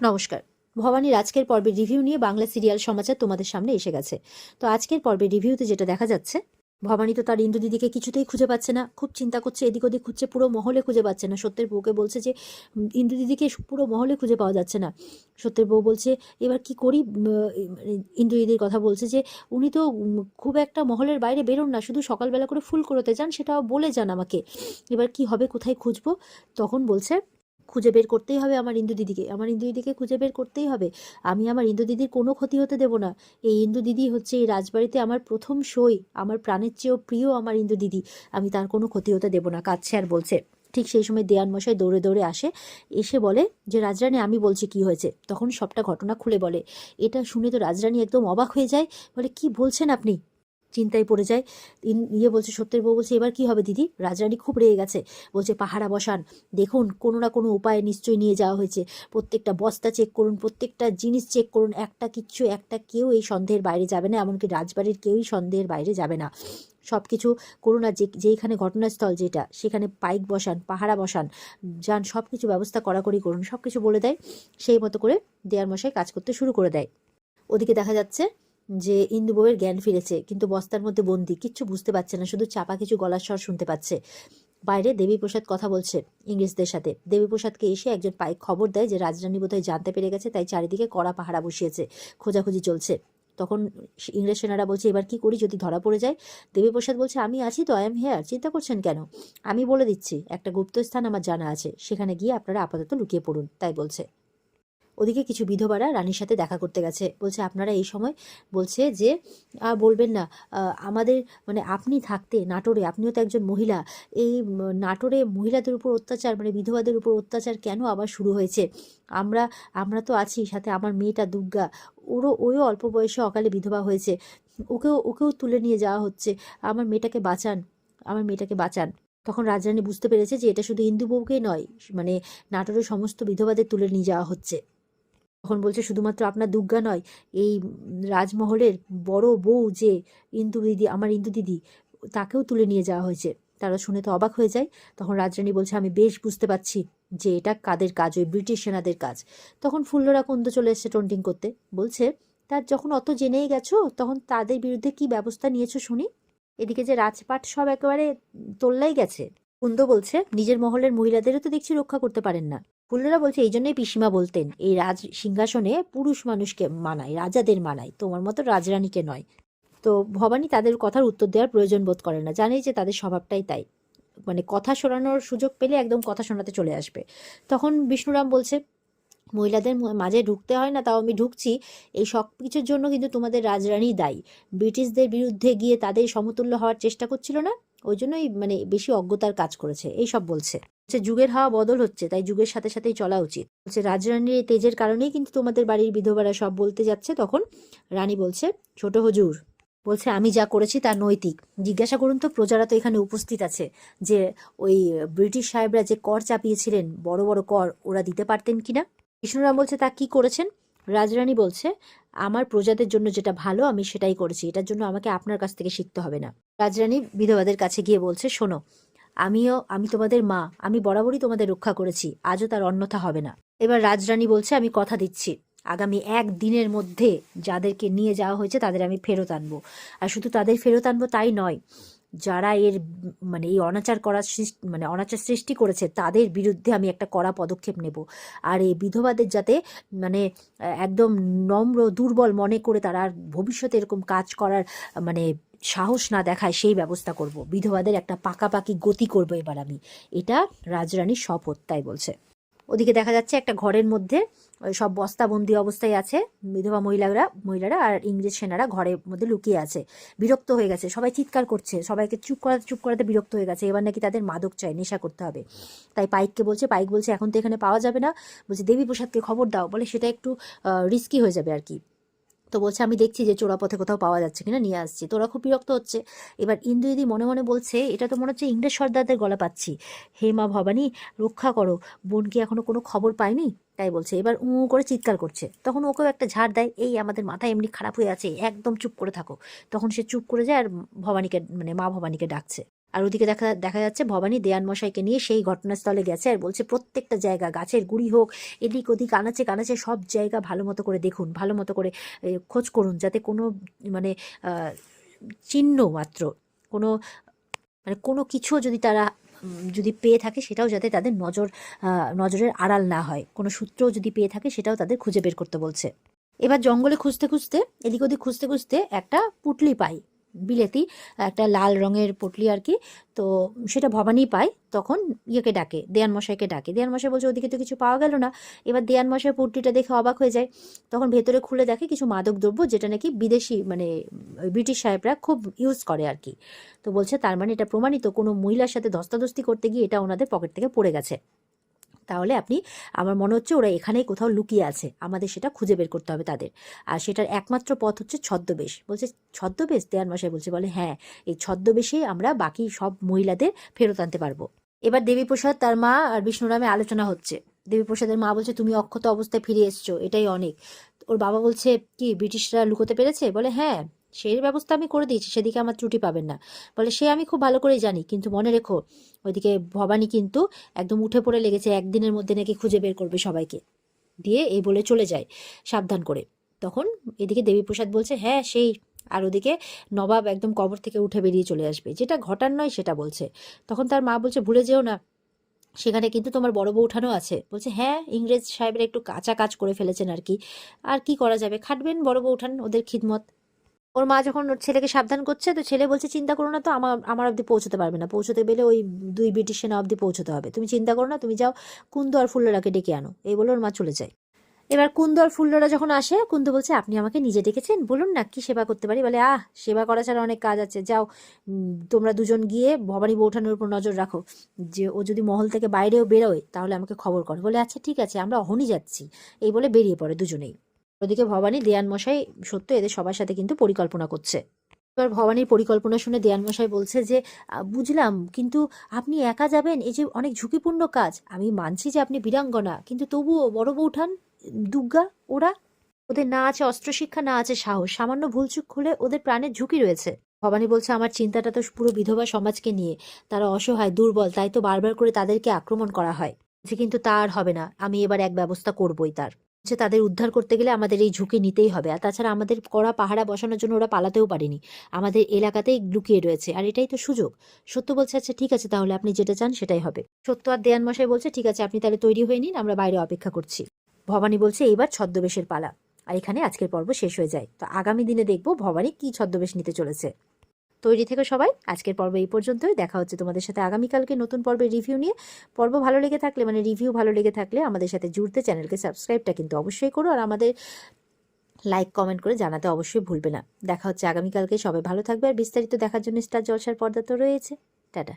নমস্কার। ভবানীর আজকের পর্বের রিভিউ নিয়ে বাংলা সিরিয়াল সমাচার তোমাদের সামনে এসে গেছে। তো আজকের পর্বের রিভিউতে যেটা দেখা যাচ্ছে, ভবানী তো তার ইন্দু দিদিকে কিছুতেই খুঁজে পাচ্ছে না। খুব চিন্তা করছে, এদিক ওদিক খুঁজছে, পুরো মহলে খুঁজে পাচ্ছে না। সত্যের বউকে বলছে যে ইন্দু দিদিকে পুরো মহলে খুঁজে পাওয়া যাচ্ছে না। সত্যের বউ বলছে এবার কি করি। ইন্দু দিদির কথা বলছে যে উনি তো খুব একটা মহলের বাইরে বেরোন না, শুধু সকালবেলা করে ফুল করতে যান, সেটাও বলে যান আমাকে। এবার কি হবে, কোথায় খুঁজবো? তখন বলছে খুঁজে বের করতেই হবে আমার ইন্দু দিদিকে, আমার ইন্দু দিদিকে খুঁজে বের করতেই হবে। আমি আমার ইন্দু দিদির কোনো ক্ষতি হতে দেব না। এই ইন্দু দিদি হচ্ছে এই রাজবাড়িতে আমার প্রথম সই, আমার প্রাণের চেয়েও প্রিয় আমার ইন্দু দিদি। আমি তার কোনো ক্ষতি হতে দেব না, কাঁদছে আর বলছে। ঠিক সেই সময় দেওয়ান মশাই দৌড়ে দৌড়ে আসে, এসে বলে যে রাজরানী আমি বলছি কি হয়েছে। তখন সবটা ঘটনা খুলে বলে। এটা শুনে তো রাজরানী একদম অবাক হয়ে যায়, বলে কি বলছেন আপনি? চিন্তায় পড়ে যায়। বলছে, সত্যের বউ বলছে এবার কি হবে দিদি? রাজরানী খুব রেগে গেছে, বলছে পাহারা বসান, দেখুন কোনো না কোনো উপায়ে নিশ্চয়ই নিয়ে যাওয়া হয়েছে। প্রত্যেকটা বস্তা চেক করুন, প্রত্যেকটা জিনিস চেক করুন, একটা কেউ এই সন্দেহের বাইরে যাবে না, এমনকি রাজবাড়ির কেউই সন্দেহের বাইরে যাবে না। সব কিছু করুন, আর যেখানে ঘটনাস্থল যেটা, সেখানে পাইক বসান, পাহারা বসান, যান, সব কিছু ব্যবস্থা কড়াকড়ি করুন, সব কিছু বলে দেয়। সেই মতো করে দেয়ার মশাই কাজ করতে শুরু করে দেয়। ওদিকে দেখা যাচ্ছে যে ইন্দু বউয়ের জ্ঞান ফিরেছে, কিন্তু বস্তার মধ্যে বন্দি, কিচ্ছু বুঝতে পারছে না, শুধু চাপা কিছু গলার স্বর শুনতে পাচ্ছে। বাইরে দেবীপ্রসাদ কথা বলছে ইংরেজদের সাথে। দেবীপ্রসাদকে এসে একজন পাইক খবর দেয় যে রাজরানী বোধহয় জানতে পেরে গেছে, তাই চারিদিকে কড়া পাহারা বসিয়েছে, খোঁজাখুঁজি চলছে। তখন ইংরেজ সেনারা বলছে এবার কি করি, যদি ধরা পড়ে যায়? দেবীপ্রসাদ বলছে আমি আছি তো, আই এম হেয়ার, চিন্তা করছেন কেন? আমি বলে দিচ্ছি, একটা গুপ্ত স্থান আমার জানা আছে, সেখানে গিয়ে আপনারা আপাতত লুকিয়ে পড়ুন, তাই বলছে। ওদিকে কিছু বিধবারা রানীর সাথে দেখা করতে গেছে, বলছে আপনারা এই সময়, বলছে যে বলবেন না, আমাদের মানে আপনি থাকতে নাটোরে, আপনিও তো একজন মহিলা, এই নাটোরে মহিলাদের উপর অত্যাচার, মানে বিধবাদের উপর অত্যাচার কেন আবার শুরু হয়েছে? আমরা আমরা তো আছি সাথে, আমার মেয়েটা দুর্গা, ওও অল্প বয়সে অকালে বিধবা হয়েছে, ওকেও তুলে নিয়ে যাওয়া হচ্ছে, আমার মেয়েটাকে বাঁচান, আমার মেয়েটাকে বাঁচান। তখন রাজরানী বুঝতে পেরেছে যে এটা শুধু ইন্দু বউকেই নয়, মানে নাটোরের সমস্ত বিধবাদের তুলে নিয়ে যাওয়া হচ্ছে। তখন বলছে শুধুমাত্র আপনার দুর্গা নয়, এই রাজমহলের বড় বউ যে ইন্দু দিদি, আমার ইন্দু দিদি, তাকেও তুলে নিয়ে যাওয়া হয়েছে। তারা শুনে তো অবাক হয়ে যায়। তখন রাজরানী বলছে আমি বেশ বুঝতে পারছি যে এটা কাদের কাজ, ওই ব্রিটিশ সেনাদের কাজ। তখন ফুল্লরা কুন্দ চলে এসছে টন্টিং করতে, বলছে তার যখন অত জেনেই গেছো, তখন তাদের বিরুদ্ধে কি ব্যবস্থা নিয়েছো শুনি? এদিকে যে রাজপাট সব একেবারে তোল্লাই গেছে। কুন্দ বলছে নিজের মহলের মহিলাদেরও তো দেখছি রক্ষা করতে পারেন না। ফুল্লরা বলছে এই জন্যই পিসিমা বলতেন এই রাজ সিংহাসনে পুরুষ মানুষকে মানায়, রাজাদের মানায়, তোমার মতো রাজরানীকে নয়। তো ভবানী তাদের কথার উত্তর দেওয়ার প্রয়োজন বোধ করে না, জানেই যে তাদের স্বভাবটাই তাই, মানে কথা শোনানোর সুযোগ পেলে একদম কথা শোনাতে চলে আসবে। তখন বিষ্ণুরাম বলছে মহিলাদের মাঝে ঢুকতে হয় না, তাও আমি ঢুকছি। এই সব কিছুর জন্য কিন্তু তোমাদের রাজরানী দায়ী। ব্রিটিশদের বিরুদ্ধে গিয়ে তাদের সমতুল্য হওয়ার চেষ্টা করছিল না, ওই জন্যই মানে বেশি অজ্ঞতার কাজ করেছে, এই সব বলছে। যুগের হাওয়া বদল হচ্ছে, তাই যুগের সাথে সাথেই চলা উচিত। বলছে রাজরানীর এই তেজের কারণেই কিন্তু তোমাদের বাড়ির বিধবারা সব বলতে যাচ্ছে। তখন রানী বলছে ছোট হুজুর, বলছে আমি যা করেছি তা নৈতিক। জিজ্ঞাসা করুন তো, প্রজারা তো এখানে উপস্থিত আছে, যে ওই ব্রিটিশ সাহেবরা যে কর চাপিয়েছিলেন, বড় বড় কর, ওরা দিতে পারতেন কিনা? বিষ্ণুরাম বলছে তা কি করেছেন? রাজরানী বলছে আমার প্রজাদের জন্য যেটা ভালো আমি সেটাই করেছি, এটার জন্য আমাকে আপনার কাছ থেকে শিখতে হবে না। রাজরানী বিধবাদের কাছে গিয়ে বলছে শোনো, আমি তোমাদের মা, আমি বরাবরই তোমাদের রক্ষা করেছি, আজও তার অন্যথা হবে না। এবার রাজরানী বলছে আমি কথা দিচ্ছি, আগামী 1 দিনের মধ্যে যাদেরকে নিয়ে যাওয়া হয়েছে তাদের আমি ফেরত আনবো। আর শুধু তাদের ফেরত আনবো তাই নয়, যারা মানে এই অনাচার করার মানে অনাচার সৃষ্টি করেছে তাদের বিরুদ্ধে আমি একটা কড়া পদক্ষেপ নেব। আর এই বিধবাদের যাতে মানে একদম নম্র দুর্বল মনে করে তারা আর ভবিষ্যতে এরকম কাজ করার মানে সাহস না দেখায়, সেই ব্যবস্থা করব। বিধবাদের একটা পাকাপাকি গতি করব এবার আমি, এটা রাজরানীর শপথ, তাই বলছে। ওদিকে দেখা যাচ্ছে একটা ঘরের মধ্যে সব বস্তাবন্দি অবস্থায় আছে বিধবা মহিলারা আর ইংরেজ সেনারা ঘরের মধ্যে লুকিয়ে আছে। বিরক্ত হয়ে গেছে, সবাই চিৎকার করছে, সবাইকে চুপ করাতে বিরক্ত হয়ে গেছে। এবার নাকি তাদের মাদক চাই, নেশা করতে হবে। তাই পাইককে বলছে, পাইক বলছে এখন তো এখানে পাওয়া যাবে না, বলছে দেবীপ্রসাদকে খবর দাও, বলে সেটা একটু রিস্কি হয়ে যাবে আর কি। তো বলছে আমি দেখছি যে চোরাপথে কোথাও পাওয়া যাচ্ছে কিনা, নিয়ে আসছি। তোরা খুব বিরক্ত হচ্ছে। এবার ইন্দু দিদি মনে মনে বলছে এটা তো মনে হচ্ছে ইংরেজ সর্দারদের গলা পাচ্ছি, হে মা ভবানী রক্ষা করো, বোন কি এখনো কোনো খবর পায়নি? তাই বলছে। এবার করে চিৎকার করছে। তখন ওকেও একটা ঝাড় দেয়, এই আমাদের মাথা এমনি খারাপ হয়ে আছে, একদম চুপ করে থাকো। তখন সে চুপ করে যায় আর ভবানীকে মানে মা ভবানীকে ডাকছে। আর ওদিকে দেখা দেখা যাচ্ছে ভবানী দেয়ান মশাইকে নিয়ে সেই ঘটনাস্থলে গেছে আর বলছে প্রত্যেকটা জায়গা, গাছের গুড়ি হোক, এদিক ওদিক আনাচে কানাচে সব জায়গা ভালো মতো করে দেখুন, ভালো মতো করে খোঁজ করুন, যাতে কোনো মানে চিহ্ন মাত্র, কোনো মানে কোনো কিছুও যদি তারা যদি পেয়ে থাকে সেটাও যাতে তাদের নজরের আড়াল না হয়, কোনো সূত্রও যদি পেয়ে থাকে সেটাও তাদের খুঁজে বের করতে বলছে। এবার জঙ্গলে খুঁজতে খুঁজতে, এদিক ওদিক খুঁজতে খুঁজতে একটা পুঁটলি পাই, বিলেতি একটা লাল রঙের পুঁটলি আর কি। তো সেটা ভবানী পায়, তখন ইয়েকে ডাকে, দেয়ান মশাইকে ডাকে। দেয়ান মশাই বলছে ওদিকে তো কিছু পাওয়া গেল না। এবার দেয়ান মশাই পুঁটলিটা দেখে অবাক হয়ে যায়। তখন ভেতরে খুলে দেখে কিছু মাদক দ্রব্য, যেটা নাকি বিদেশি মানে ব্রিটিশ সাহেবরা খুব ইউজ করে আর কি। তো বলছে তার মানে এটা প্রমাণিত কোনো মহিলার সাথে ধস্তাধস্তি করতে গিয়ে এটা ওনাদের পকেট থেকে পড়ে গেছে। তাহলে আমার মনে হচ্ছে ওরা এখানেই কোথাও লুকিয়ে আছে, আমাদের সেটা খুঁজে বের করতে হবে তাদের। আর সেটার একমাত্র পথ হচ্ছে ছদ্মবেশ। বলছে ছদ্মবেশ? দেয়ান মশাই বলে হ্যাঁ, এই ছদ্মবেশে আমরা বাকি সব মহিলাদের ফেরত আনতে পারবো। এবার দেবীপ্রসাদ, তার মা আর বিষ্ণুরামে আলোচনা হচ্ছে। দেবীপ্রসাদের মা বলছে তুমি অক্ষত অবস্থায় ফিরে এসছো, এটাই অনেক। ওর বাবা বলছে কি ব্রিটিশরা লুকোতে পেরেছে? বলে হ্যাঁ, সেই ব্যবস্থা আমি করে দিয়েছি, সেদিকে আমার ত্রুটি পাবেন না। বলে সে আমি খুব ভালো করেই জানি, কিন্তু মনে রেখো ওইদিকে ভবানী কিন্তু একদম উঠে পড়ে লেগেছে, একদিনের মধ্যে নাকি খুঁজে বের করবে সবাইকে। দিয়ে এই বলে চলে যায় সাবধান করে। তখন এদিকে দেবীপ্রসাদ বলছে হ্যাঁ সেই, আর ওদিকে নবাব একদম কবর থেকে উঠে বেরিয়ে চলে আসবে, যেটা ঘটার নয় সেটা বলছে। তখন তার মা বলছে ভুলে যেও না, সেখানে কিন্তু তোমার বড় বউঠানও আছে। বলছে হ্যাঁ, ইংরেজ সাহেবের একটু কাঁচা কাজ করে ফেলেছেন আর কি, আর কি করা যাবে, খাটবেন বড় বউঠান ওদের খিদমত। ওর মা যখন ওর ছেলেকে সাবধান করছে, তো ছেলে বলছে চিন্তা করো না, তো আমার আমার অব্দি পৌঁছতে পারবে না, পৌঁছতে গেলে ওই 2 ব্রিটিশ সেনা অব্দি পৌঁছতে হবে, তুমি চিন্তা করো না, তুমি যাও কুন্দু আর ফুল্লরাকে ডেকে আনো। এই বলে ওর মা চলে যায়। এবার কুন্দু আর ফুল্লরা যখন আসে, কুন্দু বলছে আপনি আমাকে নিজে ডেকেছেন, বলুন না কি সেবা করতে পারি। বলে সেবা করা ছাড়া অনেক কাজ আছে, যাও তোমরা দুজন গিয়ে ভবানী বৌঠানের উপর নজর রাখো, যে ও যদি মহল থেকে বাইরেও বেরোয় তাহলে আমাকে খবর করো। বলে আচ্ছা ঠিক আছে, আমরা অহনই যাচ্ছি। এই বলে বেরিয়ে পড়ে দুজনেই। ওদিকে ভবানী, দেয়ান মশাই সত্য এদের সবার সাথে কিন্তু পরিকল্পনা করছে। এবার ভবানীর পরিকল্পনা শুনে দেয়ান মশাই বলছে যে বুঝলাম, কিন্তু আপনি একা যাবেন, এই যে অনেক ঝুঁকিপূর্ণ কাজ। আমি মানছি যে আপনি বীরাঙ্গনা, কিন্তু তবুও বড় বৌঠান, দুর্গা, ওদের না আছে অস্ত্রশিক্ষা, না আছে সাহস, সামান্য ভুলচুক হলে ওদের প্রাণের ঝুঁকি রয়েছে। ভবানী বলছে আমার চিন্তাটা তো পুরো বিধবা সমাজকে নিয়ে, তারা অসহায় দুর্বল, তাই তো বারবার করে তাদেরকে আক্রমণ করা হয়। যে কিন্তু তা আর হবে না, আমি এবার এক ব্যবস্থা করবই তার। যে তাদের উদ্ধার করতে গেলে আমাদের এই ঝুঁকি নিতেই হবে। আর তাছাড়া আমাদের কড়া পাহারা বসানোর জন্য ওরা পালাতেও পারেনি, আমাদের এলাকাতেই লুকিয়ে রয়েছে, আর এটাই তো সুযোগ। সত্য বলছে আচ্ছা ঠিক আছে, তাহলে আপনি যেটা চান সেটাই হবে। সত্য আর দেয়ান মশাই বলছে ঠিক আছে, আপনি তাহলে তৈরি হয়ে নিন, আমরা বাইরে অপেক্ষা করছি। ভবানী বলছে এইবার ছদ্মবেশের পালা। আর এখানে আজকের পর্ব শেষ হয়ে যায়। তো আগামী দিনে দেখবো ভবানী কি ছদ্মবেশ নিতে চলেছে। তৈরি থেকে সবাই, আজকের পর্ব এই পর্যন্তই। দেখা হচ্ছে তোমাদের সাথে আগামীকালকে নতুন পর্বের রিভিউ নিয়ে। পর্ব ভালো লেগে থাকলে, মানে রিভিউ ভালো লেগে থাকলে আমাদের সাথে জুড়তে চ্যানেলকে সাবস্ক্রাইবটা কিন্তু অবশ্যই করো, আর আমাদের লাইক কমেন্ট করে জানাতে অবশ্যই ভুলবে না। দেখা হচ্ছে আগামীকালকে, সবাই ভালো থাকবে। আর বিস্তারিত দেখার জন্য স্টার জলসার পর্দা তো রয়েছে। টাটা।